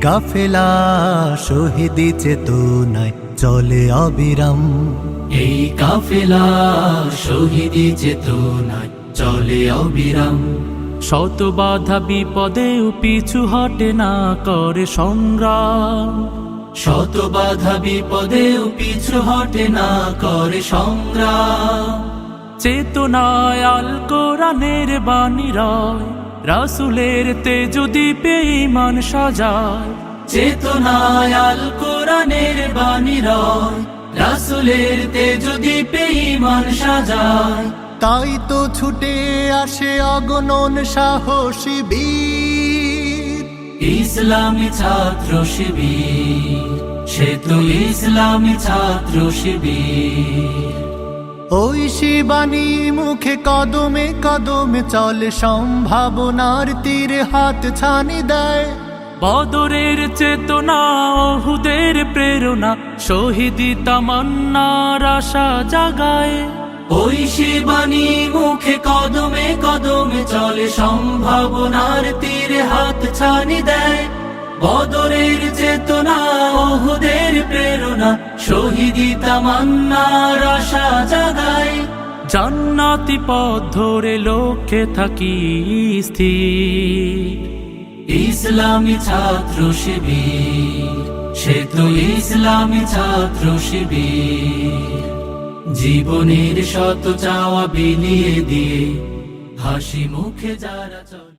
কাফেলা শহীদি চেতনায় চলে অবিরাম, এই কাফেলা শহীদি চেতনায় চলে অবিরাম। শত বাধা বিপদেও পিছু হটে না করে সংগ্রাম, শত বাধা বিপদেও পিছু হটে না করে সংগ্রাম। চেতনায় আল কোরআনের বাণী রয়, রাসূলের তেজ দীপে ঈমান সাজায়। চেতনায় আল কোরআনের বাণী রয়, রাসূলের তেজ দীপে ঈমান সাজায়। তাই তো ছুটে আসে অগণন সাহসী বীর, ইসলামী ছাত্র শিবির, সে তো ইসলামী ছাত্র শিবির। ওই শিবানী মুখে কদমে কদমে চলে, সম্ভাবনার তীরে হাত ছানি দেয়। বদরের চেতনা, ওহুদের প্রেরণা, শহীদি তামান্নার আশা জাগায়। ওই শিবানী মুখে কদমে কদমে চলে, সম্ভাবনার তীরে হাত ছানি দেয়। বদরের চেতনা, ওহুদের প্রেরণা, শহীদি তামান্নার আশা জাগায়। জান্নাতি পথ ধরে লক্ষ্যে থাকি স্থির, ইসলামী ছাত্র শিবির, সে তো ইসলামী ছাত্র শিবির। জীবনের শত চাওয়া বিলিয়ে দিয়ে হাসি মুখে যারা চলে।